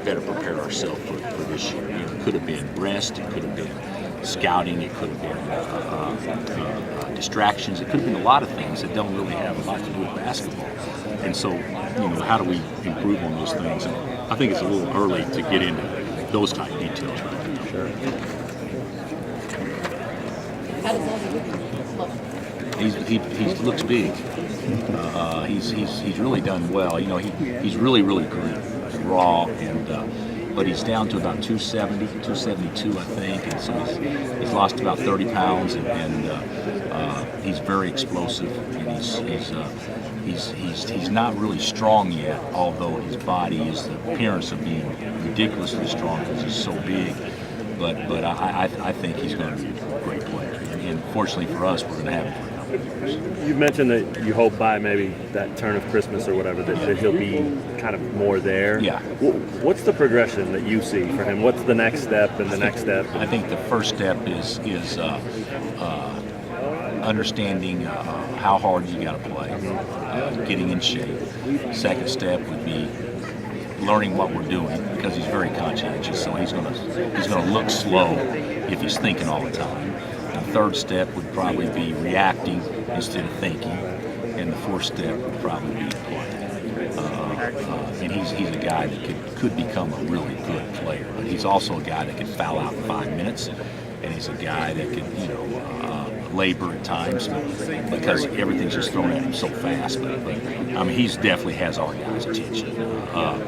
better prepare ourselves for this year. You know, it could have been rest, it could have been scouting, it could have been distractions, it could have been a lot of things that don't really have a lot to do with basketball. And so, you know, how do we improve on those things? And I think it's a little early to get into those type of details right now. Sure. How does that look? He looks big. He's really done well. You know, he's really green, raw, and but he's down to about 270, 272, I think, and so he's lost about 30 pounds, and he's very explosive, and he's not really strong yet, although his body is the appearance of being ridiculously strong because he's so big. But I think he's going to be a great player, and fortunately for us, we're going to have him for a couple of years. You mentioned that you hope by maybe that turn of Christmas or whatever that he'll be kind of more there. Yeah. What's the progression that you see for him? What's the next step and the next step? I think the first step is understanding how hard you got to play, getting in shape. Second step would be learning what we're doing because he's very conscientious, so he's gonna look slow if he's thinking all the time. The third step would probably be reacting instead of thinking, and the fourth step would probably be playing. And he's a guy that could become a really good player, but he's also a guy that could foul out in 5 minutes, and he's a guy that could labor at times because everything's just thrown at him so fast. But I mean, he's definitely has our guys' attention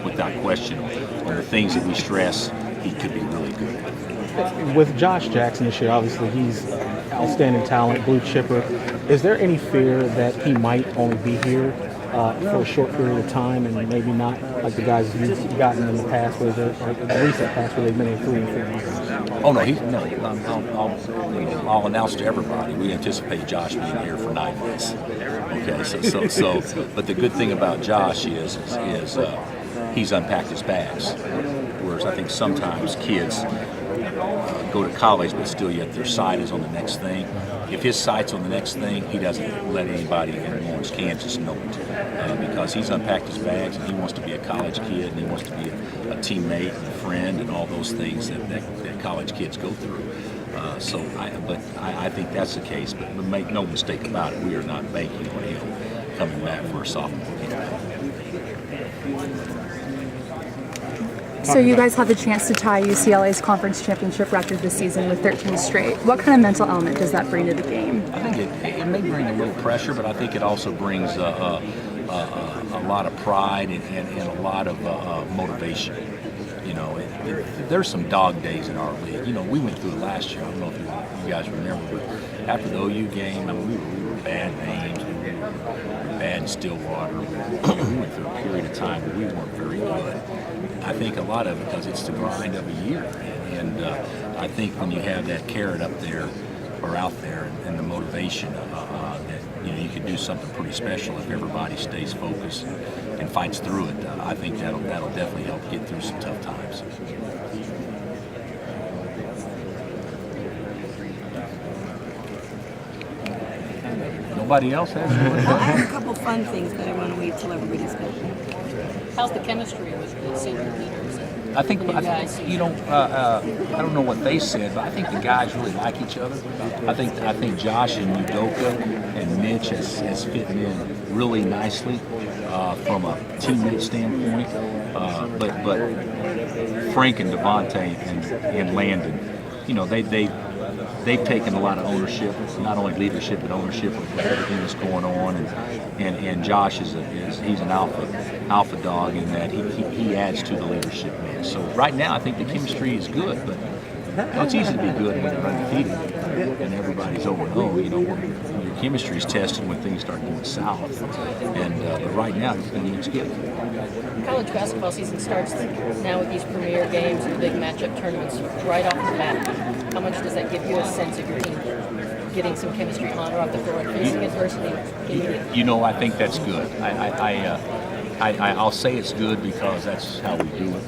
without question. On the things that we stress, he could be really good at. With Josh Jackson this year, obviously he's outstanding talent, blue chipper. Is there any fear that he might only be here for a short period of time and maybe not like the guys you've gotten in the past, or the recent past, where they've been in 3 and 4 months? Oh no, I'll announce to everybody we anticipate Josh being here for 9 months. Okay, so but the good thing about Josh is he's unpacked his bags, whereas I think sometimes kids go to college, but still yet their sight is on the next thing. If his sight's on the next thing, he doesn't let anybody in Lawrence, Kansas know it because he's unpacked his bags and he wants to be a college kid and he wants to be a teammate and a friend and all those things that college kids go through. I think that's the case, but make no mistake about it, we are not banking on him coming back for a sophomore campaign. So you guys had the chance to tie UCLA's conference championship record this season with 13 straight. What kind of mental element does that bring to the game? I think it may bring a little pressure, but I think it also brings a lot of pride and a lot of motivation. You know, there's some dog days in our league. You know, we went through it last year. I don't know if you guys remember, but after the OU game, I mean, we were bad names. We were bad in Stillwater. We went through a period of time where we weren't very good. I think a lot of it because it's the grind of a year, and I think when you have that carrot up there or out there, and the motivation that you can do something pretty special if everybody stays focused and fights through it. I think that'll definitely help get through some tough times. Nobody else has one? I have a couple fun things that I want to wait till everybody's back. How's the chemistry with the senior leaders? I think I don't know what they said, but I think the guys really like each other. I think Josh and Udoka and Mitch has fit in really nicely from a teammate standpoint. But Frank and Devontae and Landon, you know, they've taken a lot of ownership, not only leadership but ownership of everything that's going on, and Josh he's an alpha dog in that he adds to the leadership mix. So right now I think the chemistry is good, but it's easy to be good when you're undefeated and everybody's 0-0. You know, your chemistry is tested when things start going south, and but right now it's good. College basketball season starts now with these premier games and big matchup tournaments right off the bat. How much does that give you a sense of your team getting some chemistry on or off the floor and facing adversity? You know, I think that's good. I'll say it's good because that's how we do it.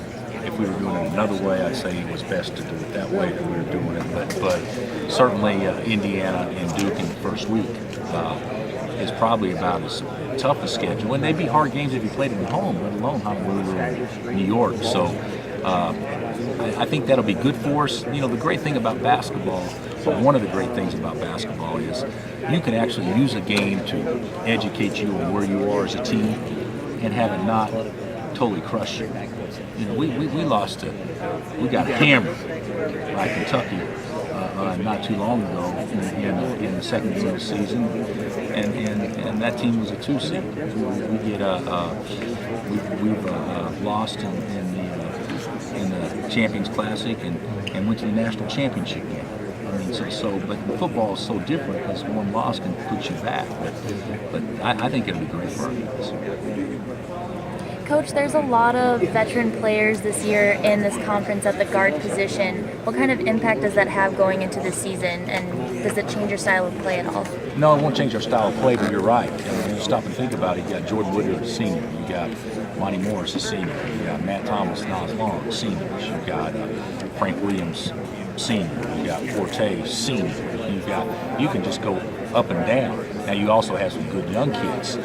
If we were doing it another way, I'd say it was best to do it that way that we were doing it. But certainly Indiana and Duke in the first week is probably about as tough a schedule. And they'd be hard games if you played them at home, let alone how we were in New York. So I think that'll be good for us. You know, the great thing about basketball, or one of the great things about basketball, is you can actually use a game to educate you on where you are as a team and have it not totally crush you. You know, we we got hammered by Kentucky not too long ago in the second game of the season, and that team was a 2 seed. We've lost in the Champions Classic and went to the national championship game. I mean, but football is so different because one loss can put you back. But I think it'll be great for our guys. Coach, there's a lot of veteran players this year in this conference at the guard position. What kind of impact does that have going into the season, and does it change your style of play at all? No, it won't change our style of play, but you're right. And when you stop and think about it, you got Jordan Woodard, a senior. You got Monty Morris, a senior. You got Matt Thomas, Nas Long, seniors. You got Frank Williams, senior. You got Forte, senior. You can just go up and down. Now you also have some good young kids,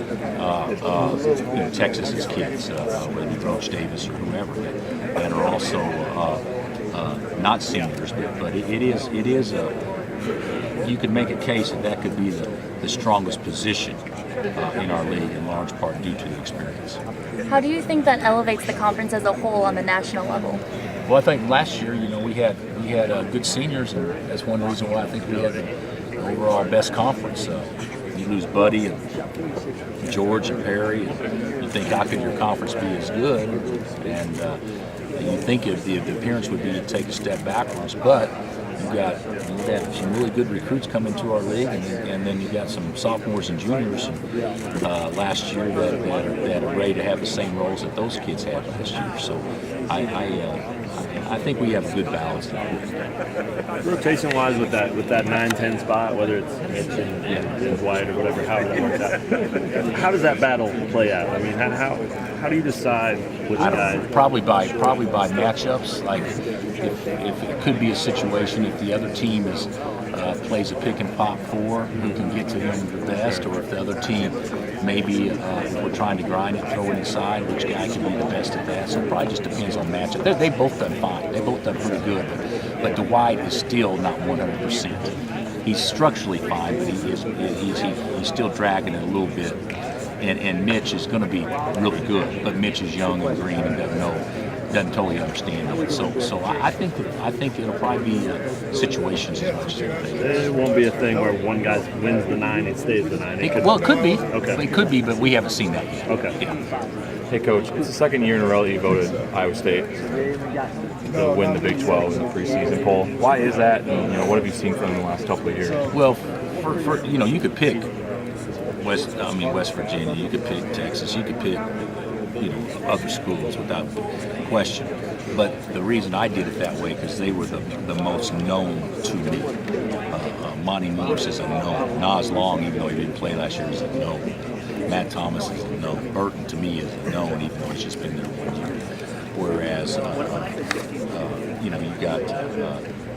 Texas's kids, whether it be Roach Davis or whoever, that are also not seniors. But it is you could make a case that could be the strongest position in our league, in large part due to the experience. How do you think that elevates the conference as a whole on the national level? Well, I think last year, we had good seniors, and that's one reason why I think we had the overall best conference. You lose Buddy and George and Perry, and you think, how could your conference be as good? And you think the appearance would be to take a step backwards, but you've got some really good recruits coming to our league, and then you got some sophomores and juniors last year that are ready to have the same roles that those kids had last year. So I think we have a good balance now. Rotation-wise, with that 9-10 spot, whether it's Mitch and Dwight or whatever, however that works out, how does that battle play out? I mean, how do you decide which guy? Probably by matchups. Like if it could be a situation if the other team plays a pick and pop 4, who can get to him the best, or if the other team maybe if we're trying to grind it, throw it inside, which guy can be the best at that. So it probably just depends on matchup. They've both done fine. They've both done pretty good, but Dwight is still not 100%. He's structurally fine, but he's still dragging it a little bit. And Mitch is going to be really good, but Mitch is young and green and doesn't totally understand it. So I think it'll probably be situations as much as anything. It won't be a thing where one guy wins the 9 and stays the 9. It could be. Okay. It could be, but we haven't seen that yet. Okay. Yeah. Hey, Coach, it's the second year in a row that you voted Iowa State to win the Big 12 in the preseason poll. Why is that? And, what have you seen from them in the last couple of years? Well, for you could pick West Virginia, you could pick Texas, you could pick other schools without question. But the reason I did it that way because they were the most known to me. Monty Morris is a known. Nas Long, even though he didn't play last year, is a known. Matt Thomas is a known. Burton, to me, is a known, even though he's just been there 1 year. Whereas, you've got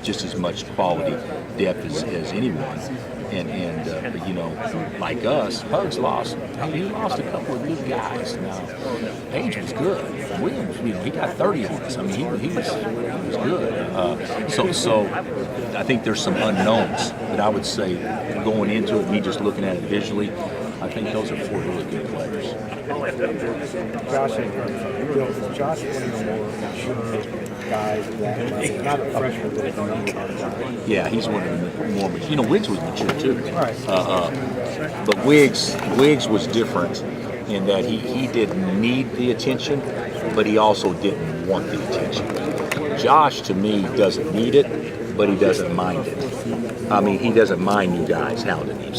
just as much quality depth as anyone. But like us, Hugs lost. He lost a couple of good guys. Now, Page was good. Williams, he got 30 on us. I mean, he was good. So I think there's some unknowns. But I would say going into it, me just looking at it visually, I think those are 4 really good players. Josh is one of the more mature guys that not a freshman, but a younger guy. Yeah, he's one of the more mature. Wiggs was mature too. Right. But Wiggs was different in that he didn't need the attention, but he also didn't want the attention. Josh, to me, doesn't need it, but he doesn't mind it. I mean, he doesn't mind you guys hounding him.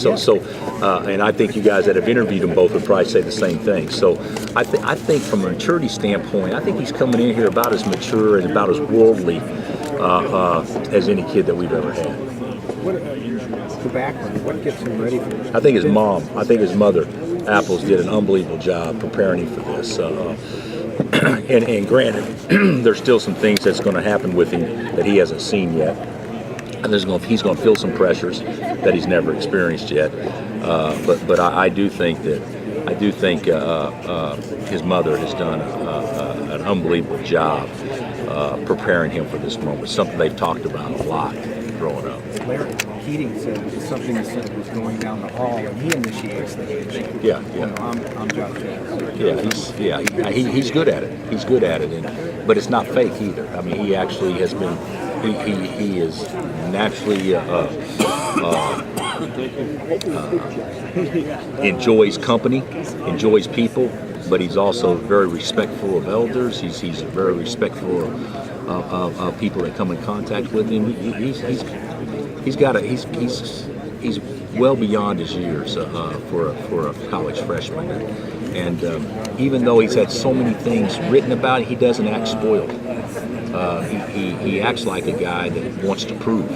And I think you guys that have interviewed him both would probably say the same thing. So I think from a maturity standpoint, I think he's coming in here about as mature and about as worldly as any kid that we've ever had. The background, what gets him ready for this? I think his mother, Apples, did an unbelievable job preparing him for this. And granted, there's still some things that's going to happen with him that he hasn't seen yet. And he's going to feel some pressures that he's never experienced yet. But I do think his mother has done an unbelievable job preparing him for this moment. Something they've talked about a lot growing up. Larry Keating said something he said was going down the hall, and he initiates the handshake. Yeah. I'm Josh Jacobs. He's good at it. He's good at it, but it's not fake either. I mean, he actually has been. He is naturally enjoys company, enjoys people, but he's also very respectful of elders. He's very respectful of people that come in contact with him. He's well beyond his years for a college freshman, and even though he's had so many things written about it, he doesn't act spoiled. He acts like a guy that wants to prove,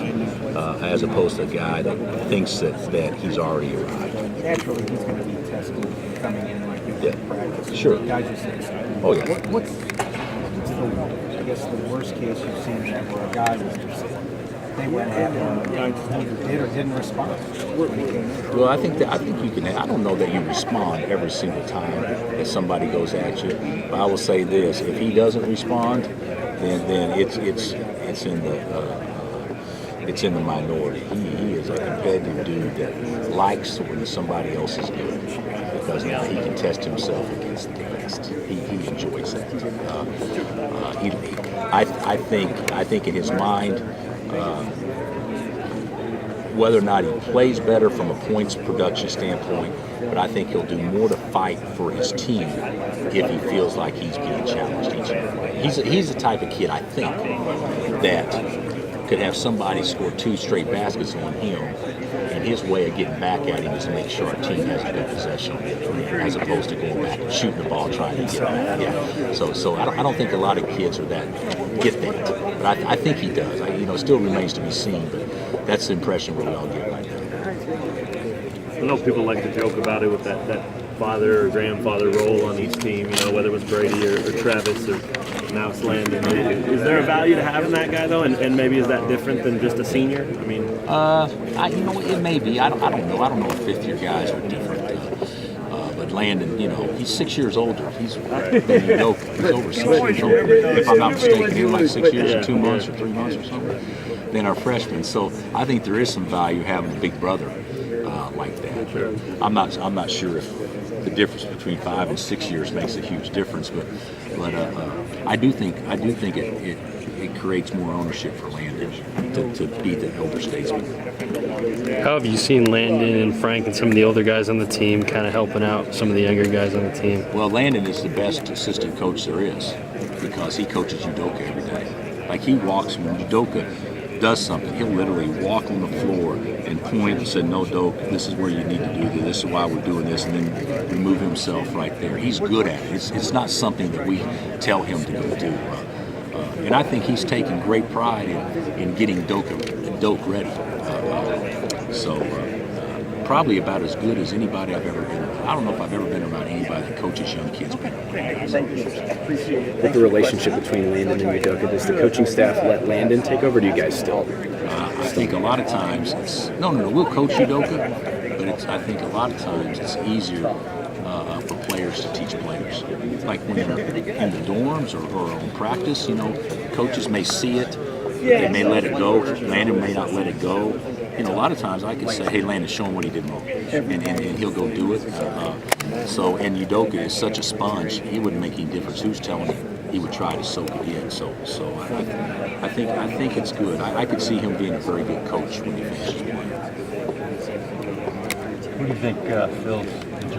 as opposed to a guy that thinks that he's already arrived. Naturally, he's going to be tested coming in like this in practice. Sure. Guys just say so. Oh, yeah. What's I guess the worst case you've seen where a guy was just they went at him and either did or didn't respond? Well, I think you can. I don't know that you respond every single time that somebody goes at you. But I will say this: if he doesn't respond, then it's in the minority. He is a competitive dude that likes when somebody else is good, because now he can test himself against the best. He enjoys that. I think in his mind, whether or not he plays better from a points production standpoint, but I think he'll do more to fight for his team if he feels like he's being challenged each and every way. He's the type of kid, I think, that could have somebody score 2 straight baskets on him, and his way of getting back at him is to make sure our team has a good possession, as opposed to going back and shooting the ball trying to get back. Yeah. So I don't think a lot of kids are that get that, but I think he does. It still remains to be seen, but that's the impression we all get right now. I know people like to joke about it with that father or grandfather role on each team, whether it was Brady or Travis or now it's Landon. Is there a value to having that guy though, and maybe is that different than just a senior? I mean, it may be. I don't know. I don't know if fifth-year guys are different. But Landon, he's 6 years older. He's over 6 years older. If I'm not mistaken, he's like 6 years or 2 months or 3 months or something than our freshmen. So I think there is some value having a big brother like that. Sure. I'm not sure if the difference between 5 and 6 years makes a huge difference, but I do think it creates more ownership for Landon to be the elder statesman. How have you seen Landon and Frank and some of the older guys on the team kind of helping out some of the younger guys on the team? Well, Landon is the best assistant coach there is, because he coaches Udoka every day. Like, he walks when Udoka does something, he'll literally walk on the floor and point and say, "No, Doak, this is where you need to do this. This is why we're doing this," and then remove himself right there. He's good at it. It's not something that we tell him to go do. And I think he's taken great pride in getting Doak ready. Probably about as good as anybody I've ever been around. I don't know if I've ever been around anybody that coaches young kids better. With the relationship between Landon and Udoka, does the coaching staff let Landon take over? Or do you guys still? I think a lot of times it's no. We'll coach Udoka, but I think a lot of times it's easier for players to teach players. Like when they're in the dorms or on practice, coaches may see it, they may let it go. Landon may not let it go. A lot of times I could say, "Hey, Landon, show him what he did wrong," and he'll go do it. And Udoka is such a sponge; he wouldn't make any difference who's telling him. He would try to soak it in. So I think it's good. I could see him being a very good coach when he finishes playing. Who do you think Phil's